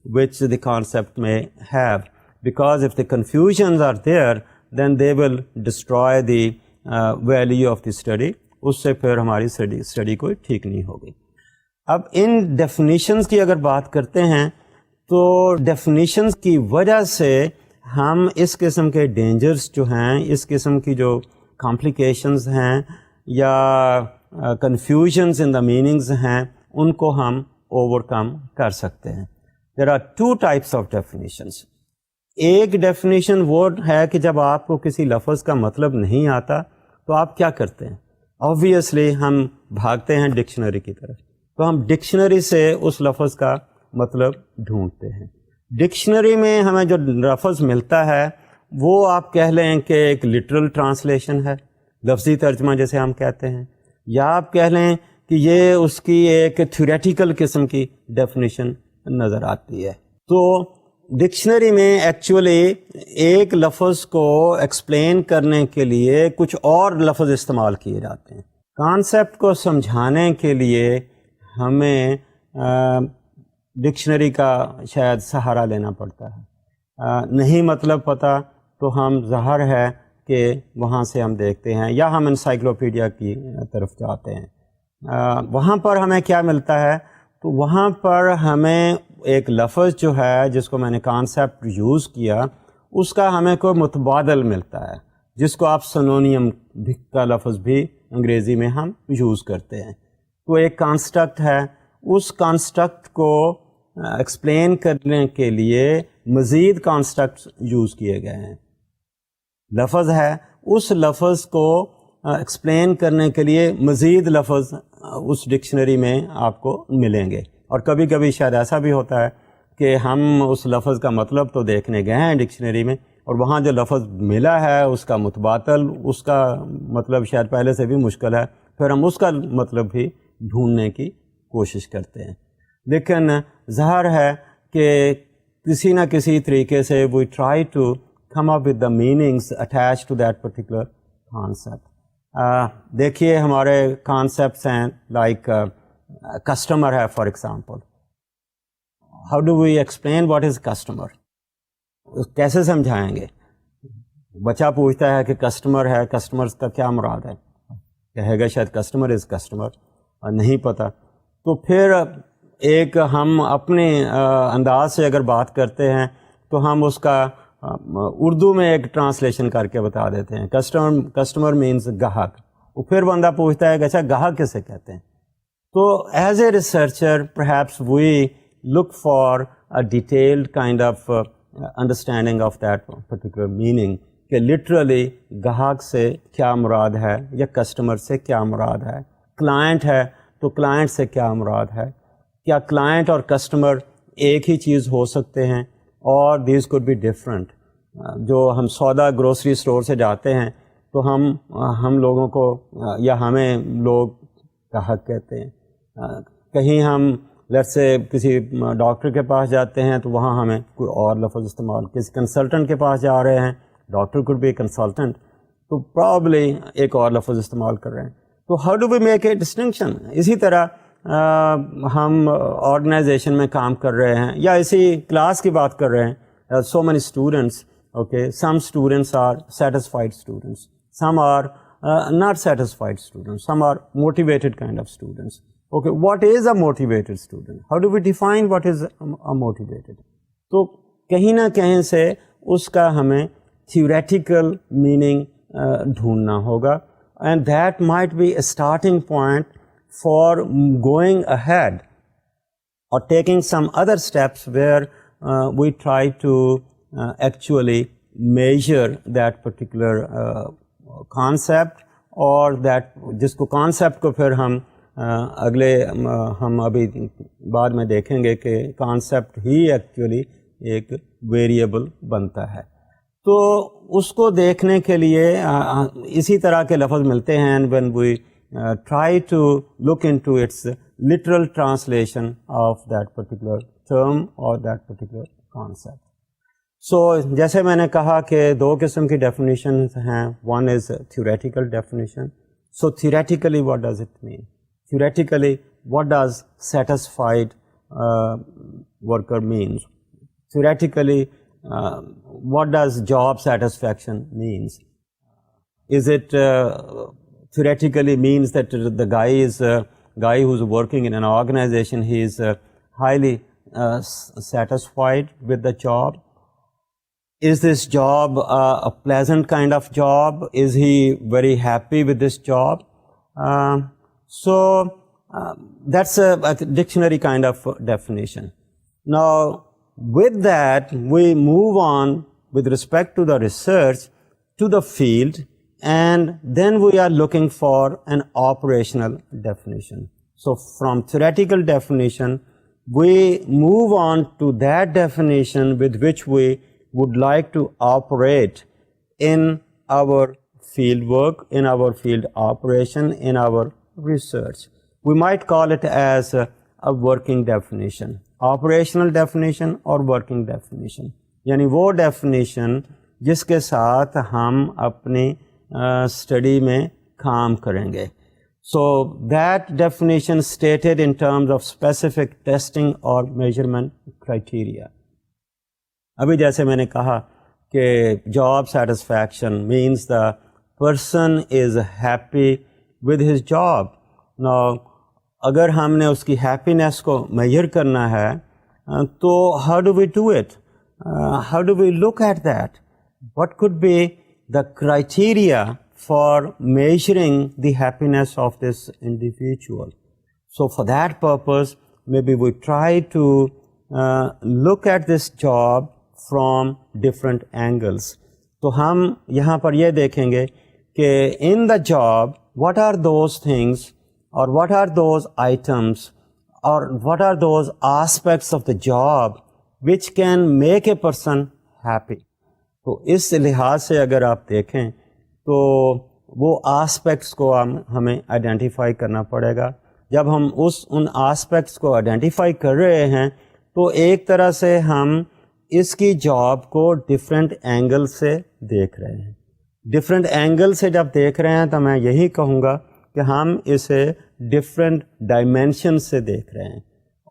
which the concept may have. Because if the confusions are there, then they will destroy the value of the study. اس سے پھر ہماری اسٹڈی کوئی ٹھیک نہیں ہوگی. اب ان ڈیفینیشنز کی اگر بات کرتے ہیں تو ڈیفینیشنز کی وجہ سے ہم اس قسم کے ڈینجرز جو ہیں، اس قسم کی جو کمپلیکیشنز ہیں یا کنفیوژنز ان دا میننگز ہیں، ان کو ہم اوور کم کر سکتے ہیں. There are two types of definitions. ایک ڈیفینیشن وہ ہے کہ جب آپ کو کسی لفظ کا مطلب نہیں آتا تو آپ کیا کرتے ہیں؟ آبویسلی ہم بھاگتے ہیں ڈکشنری کی طرف. تو ہم ڈکشنری سے اس لفظ کا مطلب ڈھونڈتے ہیں. ڈکشنری میں ہمیں جو لفظ ملتا ہے وہ آپ کہہ لیں کہ ایک لٹرل ٹرانسلیشن ہے، لفظی ترجمہ جیسے ہم کہتے ہیں، یا آپ کہہ لیں کہ یہ اس کی ایک تھیوریٹیکل قسم کی ڈیفینیشن نظر آتی ہے. تو ڈکشنری میں ایکچولی ایک لفظ کو ایکسپلین کرنے کے لیے کچھ اور لفظ استعمال کیے جاتے ہیں. کانسیپٹ کو سمجھانے کے لیے ہمیں ڈکشنری کا شاید سہارا لینا پڑتا ہے. نہیں مطلب پتہ تو ہم ظاہر ہے کہ وہاں سے ہم دیکھتے ہیں یا ہم انسائکلوپیڈیا کی طرف جاتے ہیں. وہاں پر ہمیں کیا ملتا ہے؟ تو وہاں پر ہمیں ایک لفظ جو ہے جس کو میں نے کانسیپٹ یوز کیا، اس کا ہمیں کوئی متبادل ملتا ہے جس کو آپ سنونیم کا لفظ بھی انگریزی میں ہم یوز کرتے ہیں. تو ایک کانسٹرکٹ ہے، اس کانسٹرکٹ کو ایکسپلین کرنے کے لیے مزید کانسٹرکٹس یوز کیے گئے ہیں. لفظ ہے, اس لفظ کو ایکسپلین کرنے کے لیے مزید لفظ اس ڈکشنری میں آپ کو ملیں گے. اور کبھی کبھی شاید ایسا بھی ہوتا ہے کہ ہم اس لفظ کا مطلب تو دیکھنے گئے ہیں ڈکشنری میں, اور وہاں جو لفظ ملا ہے اس کا متبادل, اس کا مطلب شاید پہلے سے بھی مشکل ہے, پھر ہم اس کا مطلب بھی ڈھونڈنے کی کوشش کرتے ہیں. لیکن ظاہر ہے کہ کسی نہ کسی طریقے سے we try to come up with the meanings attach to that particular concept. دیکھیے ہمارے کانسیپٹس ہیں لائک کسٹمر ہے for example. How do we explain what is customer? کیسے سمجھائیں گے؟ بچہ پوچھتا ہے کہ کسٹمر ہے, کسٹمر کا کیا مراد ہے؟ کہے گا شاید کسٹمر از کسٹمر, اور نہیں پتہ. تو پھر ایک ہم اپنے انداز سے اگر بات کرتے ہیں تو ہم اس کا اردو میں ایک ٹرانسلیشن کر کے بتا دیتے ہیں, کسٹمر مینز گاہک. وہ پھر بندہ پوچھتا ہے کہ اچھا گاہک کسے کہتے ہیں؟ تو as a researcher perhaps we look for a detailed kind of understanding of that particular meaning کہ literally گاہک سے کیا مراد ہے یا کسٹمر سے کیا مراد ہے. کلائنٹ ہے تو کلائنٹ سے کیا مراد ہے؟ کیا کلائنٹ اور کسٹمر ایک ہی چیز ہو سکتے ہیں اور دیز could be different. جو ہم سودا گروسری اسٹور سے جاتے ہیں تو ہم لوگوں کو یا ہمیں لوگ گاہک کہتے ہیں. کہیں ہم لیٹس سے کسی ڈاکٹر کے پاس جاتے ہیں تو وہاں ہمیں کوئی اور لفظ استعمال, کسی کنسلٹنٹ کے پاس جا رہے ہیں, ڈاکٹر کوڈ بی کنسلٹنٹ, تو پرابلی ایک اور لفظ استعمال کر رہے ہیں. تو how do we make a distinction? اسی طرح ہم آرگنائزیشن میں کام کر رہے ہیں یا اسی کلاس کی بات کر رہے ہیں. So many students, okay, some students are satisfied students, some are not satisfied students, some are motivated kind of students. Okay, what is a motivated student? How do we define what is a motivated? تو کہیں نہ کہیں سے اس کا ہمیں theoretical meaning ڈھونڈنا ہوگا, and that might be a starting point for going ahead or taking some other steps where we try to actually measure that particular concept, اور that جس کو concept کو پھر ہم اگلے ہم ابھی بعد میں دیکھیں گے کہ کانسیپٹ ہی ایکچولی ایک ویریبل بنتا ہے. تو اس کو دیکھنے کے لیے اسی طرح کے لفظ ملتے ہیں when we try to look into its literal translation of that particular term or that particular concept. So جیسے میں نے کہا کہ دو قسم کی ڈیفینیشنز ہیں. One is theoretical definition. So theoretically what does it mean? Theoretically, what does satisfied worker means? Theoretically, what does job satisfaction means? Is it theoretically means that the guy is guy who's working in an organization, he is highly satisfied with the job? Is this job a pleasant kind of job? Is he very happy with this job? So that's a dictionary kind of definition. Now, with that, we move on with respect to the research to the field, and then we are looking for an operational definition. So from theoretical definition, we move on to that definition with which we would like to operate in our field work, in our field operation, in our research. We might call it as a working definition, operational definition or working definition. یعنی وہ definition جس کے ساتھ ہم اپنی study میں کام کریں گے. So that definition stated in terms of specific testing or measurement criteria. ابھی جیسے میں نے کہا کہ job satisfaction means the person is happy with his job. Now, اگر ہم نے اس کی happiness کو measure کرنا ہے تو how do we do it? How do we look at that? What could be the criteria for measuring the happiness of this individual? So for that purpose, maybe we try to look at this job from different angles. تو ہم یہاں پر یہ دیکھیں گے کہ in the job what are those things or what are those items or what are those aspects of the job which can make a person happy. تو اس لحاظ سے اگر آپ دیکھیں تو وہ آسپیکٹس کو ہمیں آئیڈینٹیفائی کرنا پڑے گا. جب ہم ان آسپیکٹس کو آئیڈینٹیفائی کر رہے ہیں تو ایک طرح سے ہم اس کی جاب کو ڈفرینٹ اینگل سے دیکھ رہے ہیں. ڈفرینٹ اینگل سے جب دیکھ رہے ہیں تو میں یہی کہوں گا کہ ہم اسے ڈفرینٹ ڈائمینشن سے دیکھ رہے ہیں,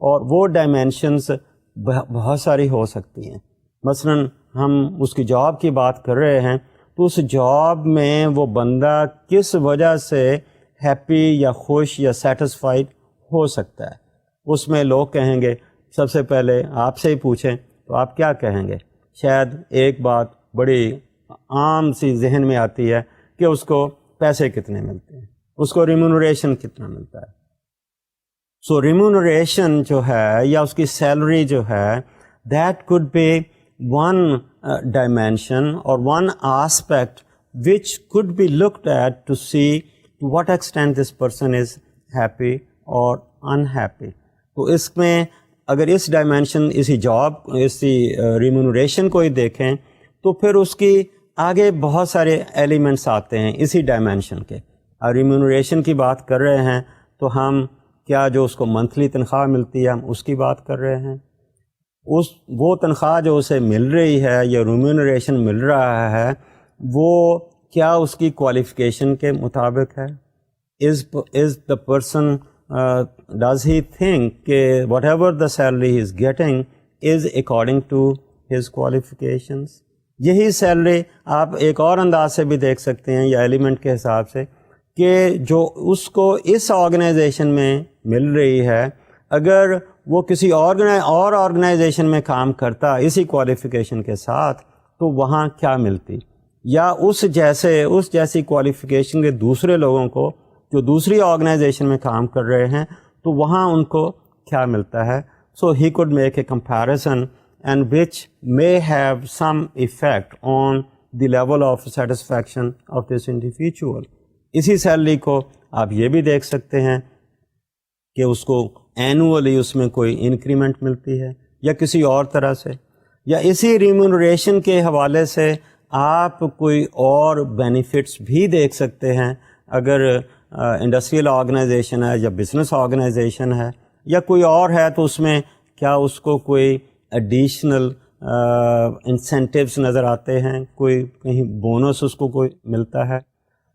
اور وہ ڈائمینشنس بہت ساری ہو سکتی ہیں. مثلا ہم اس کی جاب کی بات کر رہے ہیں تو اس جاب میں وہ بندہ کس وجہ سے ہیپی یا خوش یا سیٹسفائیڈ ہو سکتا ہے. اس میں لوگ کہیں گے, سب سے پہلے آپ سے ہی پوچھیں تو آپ کیا کہیں گے؟ شاید ایک بات بڑی عام سی ذہن میں آتی ہے کہ اس کو پیسے کتنے ملتے ہیں, اس کو ریمونوریشن کتنا ملتا ہے. سو ریمونوریشن جو ہے یا اس کی سیلری جو ہے, that could be one dimension اور one aspect which could be looked at to see to what extent this person is happy اور انہیپی. تو اس میں اگر اس ڈائمینشن اسی جاب اسی ریمونوریشن کو ہی دیکھیں تو پھر اس کی آگے بہت سارے ایلیمنٹس آتے ہیں اسی ڈائمینشن کے. ریمونوریشن کی بات کر رہے ہیں تو ہم کیا جو اس کو منتھلی تنخواہ ملتی ہے ہم اس کی بات کر رہے ہیں. وہ تنخواہ جو اسے مل رہی ہے یا ریمونوریشن مل رہا ہے وہ کیا اس کی کوالیفیکیشن کے مطابق ہے؟ Is the person does he think کہ whatever the salary he is getting is according to his qualifications. یہی سیلری آپ ایک اور انداز سے بھی دیکھ سکتے ہیں یا ایلیمنٹ کے حساب سے کہ جو اس کو اس آرگنائزیشن میں مل رہی ہے, اگر وہ کسی اور آرگنائزیشن میں کام کرتا اسی کوالیفیکیشن کے ساتھ تو وہاں کیا ملتی, یا اس جیسی کوالیفیکیشن کے دوسرے لوگوں کو جو دوسری آرگنائزیشن میں کام کر رہے ہیں تو وہاں ان کو کیا ملتا ہے. So he could make a comparison and which may have some effect on the level of satisfaction of this individual. اسی سیلری کو آپ یہ بھی دیکھ سکتے ہیں کہ اس کو اینولی اس میں کوئی انکریمنٹ ملتی ہے یا کسی اور طرح سے, یا اسی ریمونوریشن کے حوالے سے آپ کوئی اور بینیفٹس بھی دیکھ سکتے ہیں. اگر انڈسٹریل آرگنائزیشن ہے یا بزنس آرگنائزیشن ہے یا کوئی اور ہے تو اس میں کیا اس کو کوئی ایڈیشنل انسینٹیوز نظر آتے ہیں, کوئی کہیں بونس اس کو کوئی ملتا ہے.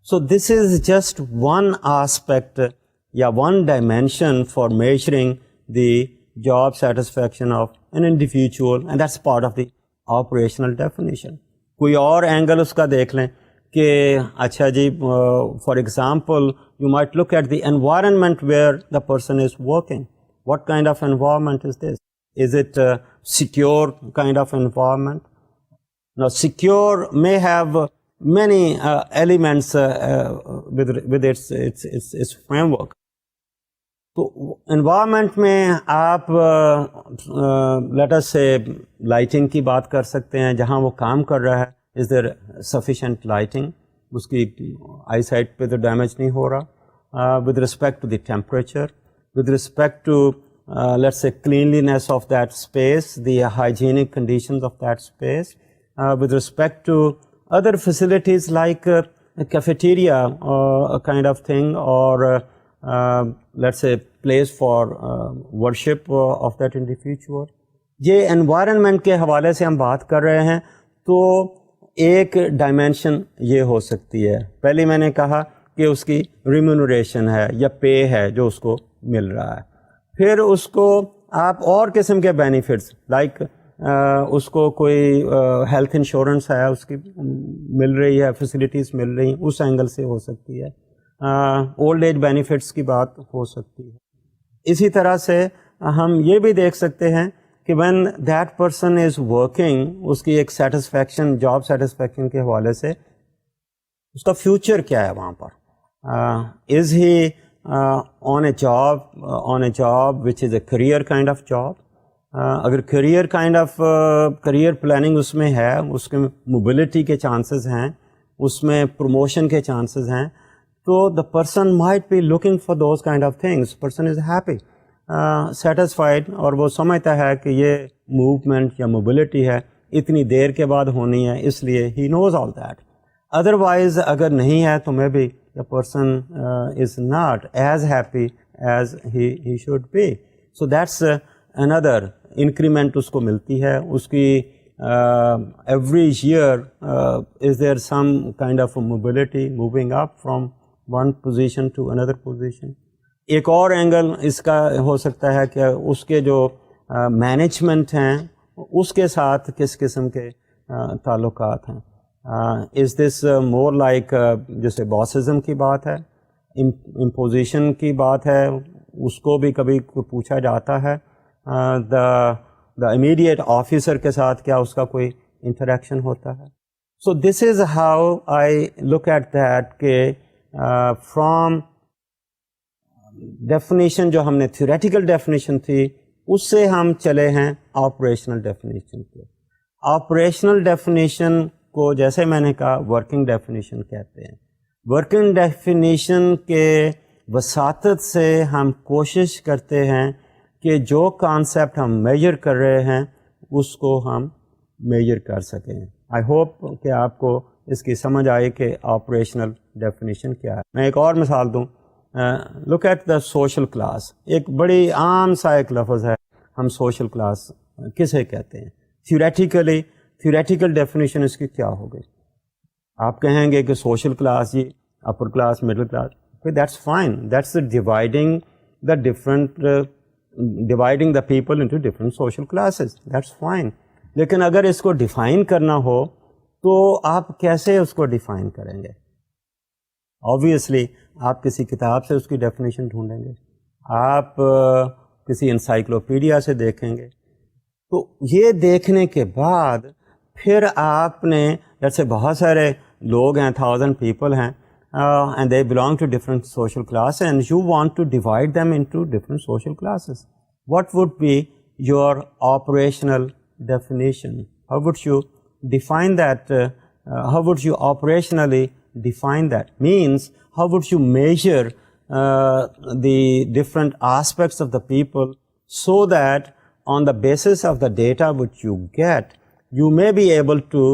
So this is just one aspect یا one dimension for measuring the job satisfaction of an individual and that's part of the operational definition. کوئی اور اینگل اس کا دیکھ لیں کہ اچھا جی for example you might look at the environment where the person is working. What kind of environment is this? Is it a secure kind of environment? Now, secure may have many elements with its framework. So, environment میں آپ let us say lighting کی بات کر سکتے ہیں. جہاں وہ کام کر رہا ہے, is there sufficient lighting? اس کی آئی سائٹ پہ تو ڈیمیج نہیں ہو رہا. With respect to the temperature, with respect to let's say cleanliness of that space, the hygienic conditions of that space, with respect to other facilities like a cafeteria or a kind of thing, or let's say place for worship of that individual. یہ environment کے حوالے سے ہم بات کر رہے ہیں تو ایک ڈائمینشن یہ ہو سکتی ہے. پہلے میں نے کہا کہ اس کی ریمونوریشن ہے یا پے ہے جو اس کو مل رہا ہے. پھر اس کو آپ اور قسم کے بینیفٹس لائک اس کو کوئی ہیلتھ انشورنس ہے اس کی مل رہی ہے, فیسلٹیز مل رہی ہیں, اس اینگل سے ہو سکتی ہے. اولڈ ایج بینیفٹس کی بات ہو سکتی ہے. اسی طرح سے ہم یہ بھی دیکھ سکتے ہیں کہ when that person is working, اس کی ایک سیٹسفیکشن, جاب سیٹسفیکشن کے حوالے سے اس کا فیوچر کیا ہے وہاں پر. از ہی on a job which is a career kind of job, اگر کریئر پلاننگ اس میں ہے, اس کے موبلٹی کے چانسز ہیں, اس میں پروموشن کے چانسز ہیں, تو the person might be looking for those kind of things. Person is happy, satisfied, اور وہ سمجھتا ہے کہ یہ موومنٹ یا موبلٹی ہے اتنی دیر کے بعد ہونی ہے, اس لیے he knows all that. Otherwise اگر نہیں ہے تو maybe the person is not as happy as he should be. So that's another increment اس کو ملتی ہے. اس کی every year is there some kind of mobility moving up from one position to another position. ایک اور angle اس کا ہو سکتا ہے کہ اس کے جو مینجمنٹ ہیں اس کے ساتھ کس قسم کے تعلقات ہیں. از دس مور لائک جیسے باسزم کی بات ہے, امپوزیشن کی بات ہے, اس کو بھی کبھی پوچھا جاتا ہے. دا امیڈیٹ آفیسر کے ساتھ کیا اس کا کوئی انٹریکشن ہوتا ہے. So this is how I look at that کہ فرام ڈیفینیشن جو ہم نے تھیوریٹیکل ڈیفینیشن تھی اس سے ہم چلے ہیں آپریشنل ڈیفینیشن پہ. آپریشنل ڈیفینیشن کو جیسے میں نے کہا ورکنگ ڈیفینیشن کہتے ہیں. ورکنگ ڈیفینیشن کے وساطت سے ہم کوشش کرتے ہیں کہ جو کانسیپٹ ہم میجر کر رہے ہیں اس کو ہم میجر کر سکیں. آئی ہوپ کہ آپ کو اس کی سمجھ آئے کہ آپریشنل ڈیفینیشن کیا ہے. میں ایک اور مثال دوں. Look at the social class. ایک بڑی عام سا ایک لفظ ہے, ہم سوشل کلاس کسے کہتے ہیں. تھیوریٹیکل ڈیفینیشن اس کی کیا ہوگی؟ آپ کہیں گے کہ سوشل کلاس جی upper class middle class. That's fine, that's dividing the people into different social classes, that's fine. لیکن اگر اس کو ڈیفائن کرنا ہو تو آپ کیسے اس کو ڈیفائن کریں گے؟ آبویسلی آپ کسی کتاب سے اس کی ڈیفینیشن ڈھونڈیں گے, آپ کسی انسائکلوپیڈیا سے دیکھیں گے. تو یہ دیکھنے کے بعد پھر آپ نے جیسے بہت سارے لوگ ہیں, 1000 پیپل ہیں, and they belong to different social class and you want to divide them into different social classes. What would be your operational definition? How would you define that? How would you operationally define that? Means how would you measure the different aspects of the people so that on the basis of the data which you get, you may be able to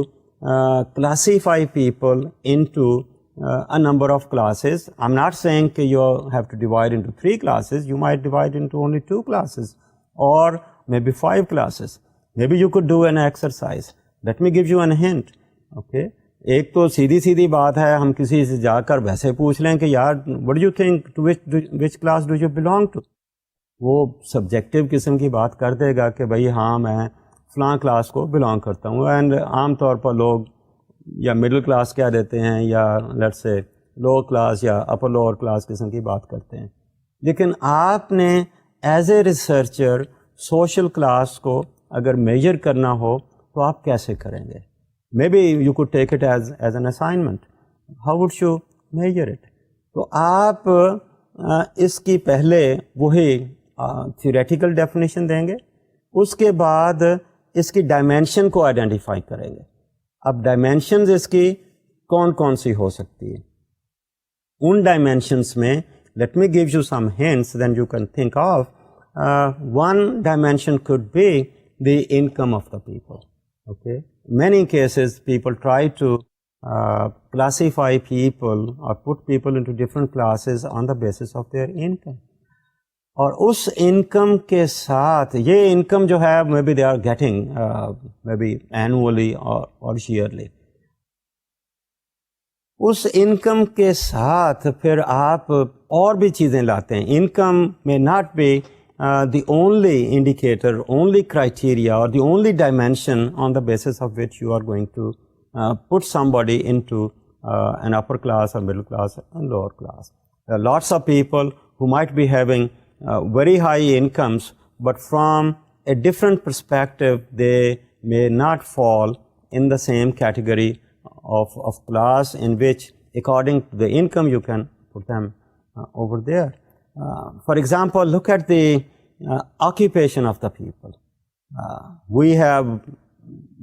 classify people into a number of classes. I'm not saying that you have to divide into 3 classes. You might divide into only 2 classes or maybe 5 classes. Maybe you could do an exercise. Let me give you a hint. Okay. ایک تو سیدھی بات ہے, ہم کسی سے جا کر ویسے پوچھ لیں کہ یار what do you think, to which class do you belong to? وہ سبجیکٹیو قسم کی بات کر دے گا کہ بھئی ہاں میں فلاں کلاس کو بلانگ کرتا ہوں. اینڈ عام طور پر لوگ یا مڈل کلاس کہہ دیتے ہیں یا لیٹس سے لوور کلاس یا اپر لوور کلاس قسم کی بات کرتے ہیں. لیکن آپ نے as a researcher social class کو اگر میجر کرنا ہو تو آپ کیسے کریں گے؟ Maybe you could take it as an assignment. How would you measure it? تو آپ اس کی پہلے وہی تھیوریٹیکل ڈیفینیشن دیں گے, اس کے بعد اس کی ڈائمینشن کو آئیڈینٹیفائی کریں گے. اب ڈائمینشنز اس کی کون سی ہو سکتی ہے؟ ان ڈائمینشنس میں let me give you some hints then you can think of. One dimension could be the income of the people. Okay, many cases people try to classify people or put people into different classes on the basis of their income. اور اس income کے ساتھ یہ income جو ہے maybe they are getting maybe annually اور yearly, اس income کے ساتھ پھر آپ اور بھی چیزیں لاتے ہیں. انکم میں not be the only indicator, only criteria or the only dimension on the basis of which you are going to put somebody into an upper class or middle class and lower class. There are lots of people who might be having very high incomes, but from a different perspective they may not fall in the same category of class in which according to the income you can put them over there. For example, look at the occupation of the people. We have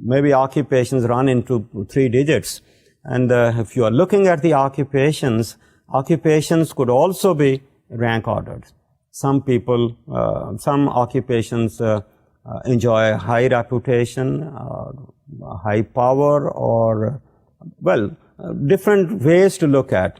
maybe occupations run into 3 digits. And if you are looking at the occupations, occupations could also be rank ordered. Some people, some occupations enjoy high reputation, high power, or, well, different ways to look at.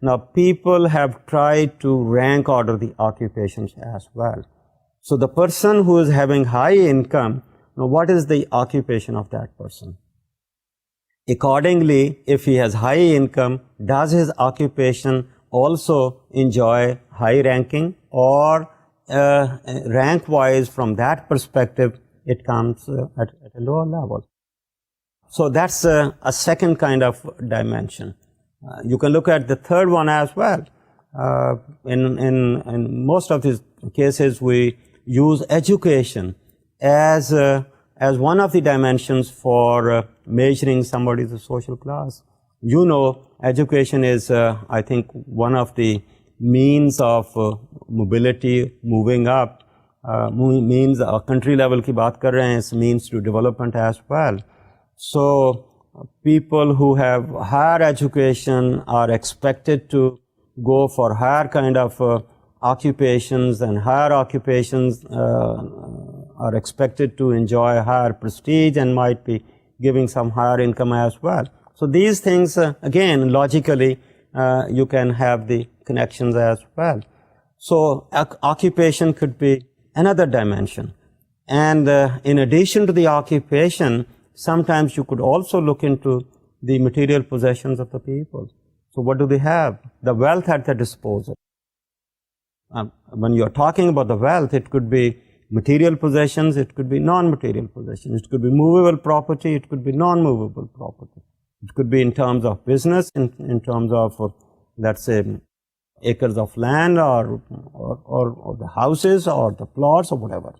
Now, people have tried to rank order the occupations as well. So, the person who is having high income, now what is the occupation of that person? Accordingly, if he has high income, does his occupation also enjoy high ranking, or rank-wise from that perspective, it comes at a lower level? So, that's a second kind of dimension. You can look at the third one as well. In most of these cases, we use education as one of the dimensions for measuring somebody's social class. You know, education is, I think, one of the means of mobility, moving up, means country level ki baat kar rahe hain, is means to development as well. So, people who have higher education are expected to go for higher kind of occupations, and higher occupations are expected to enjoy higher prestige and might be giving some higher income as well. So, these things, again, logically, you can have the connections as well. So, occupation could be another dimension. And in addition to the occupation, sometimes you could also look into the material possessions of the people. So, what do they have? The wealth at their disposal. When you are talking about the wealth, it could be material possessions, it could be non-material possessions, it could be movable property, it could be non-movable property. It could be in terms of business, in terms of, let's say, acres of land, or the houses, or the plots, or whatever.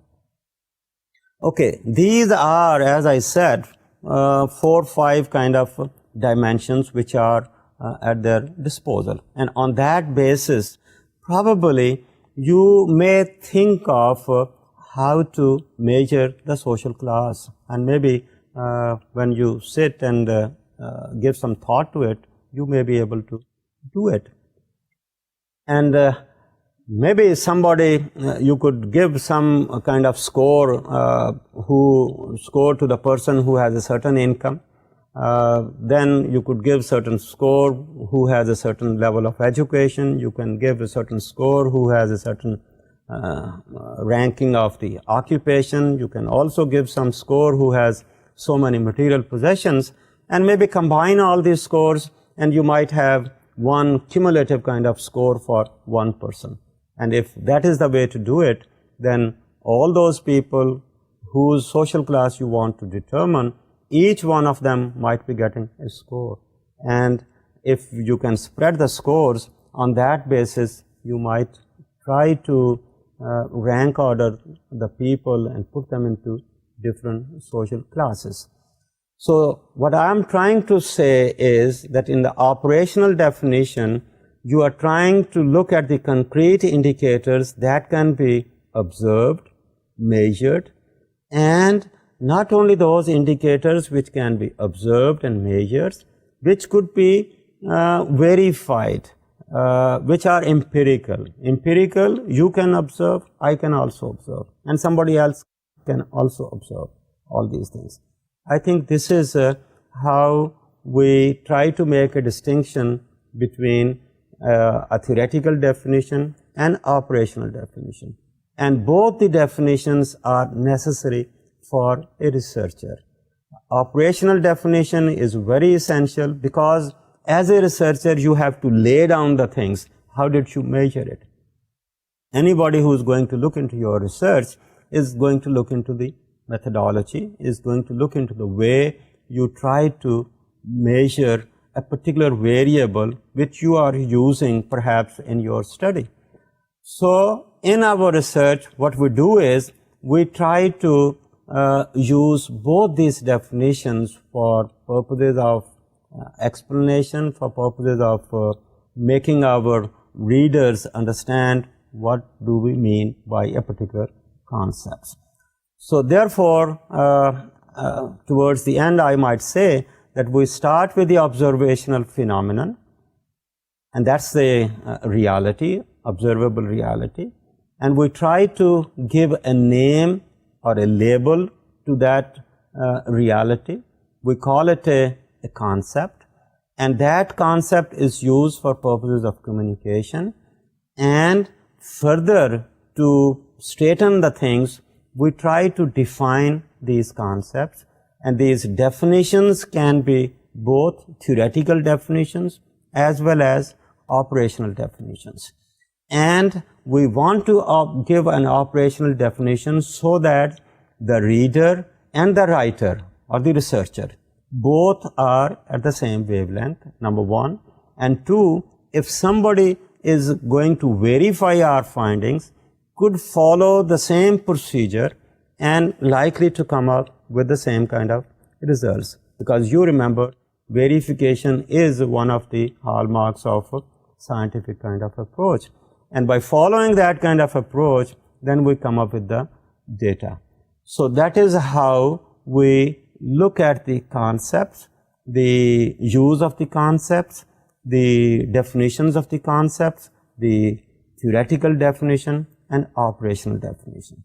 Okay, these are, as I said, 4 or 5 kind of dimensions which are at their disposal. And on that basis, probably you may think of how to measure the social class. And maybe when you sit and give some thought to it, you may be able to do it. And maybe somebody, you could give some kind of score, score to the person who has a certain income. Then you could give certain score who has a certain level of education. You can give a certain score who has a certain ranking of the occupation. You can also give some score who has so many material possessions, and maybe combine all these scores, and you might have one cumulative kind of score for one person. And if that is the way to do it, then all those people whose social class you want to determine, each one of them might be getting a score. And if you can spread the scores on that basis, you might try to rank order the people and put them into different social classes. So, what I am trying to say is that in the operational definition, you are trying to look at the concrete indicators that can be observed, measured, and not only those indicators which can be observed and measured, which could be verified, which are empirical. Empirical, you can observe, I can also observe, and somebody else can also observe all these things. I think this is how we try to make a distinction between a theoretical definition and operational definition. And both the definitions are necessary for a researcher. Operational definition is very essential because as a researcher you have to lay down the things. How did you measure it? Anybody who is going to look into your research is going to look into the methodology, is going to look into the way you try to measure a particular variable which you are using perhaps in your study. So, in our research, what we do is we try to use both these definitions for purposes of explanation, for purposes of making our readers understand what do we mean by a particular concept. So therefore, towards the end, I might say that we start with the observational phenomenon, and that's the reality, observable reality, and we try to give a name or a label to that reality. We call it a concept, and that concept is used for purposes of communication. And further, to straighten the things, we try to define these concepts, and these definitions can be both theoretical definitions as well as operational definitions. And we want to give an operational definition so that the reader and the writer or the researcher both are at the same wavelength, number one. And two, if somebody is going to verify our findings, could follow the same procedure and likely to come up with the same kind of results. Because you remember, verification is one of the hallmarks of a scientific kind of approach. And by following that kind of approach, then we come up with the data. So that is how we look at the concepts, the use of the concepts, the definitions of the concepts, the theoretical definition and operational definition.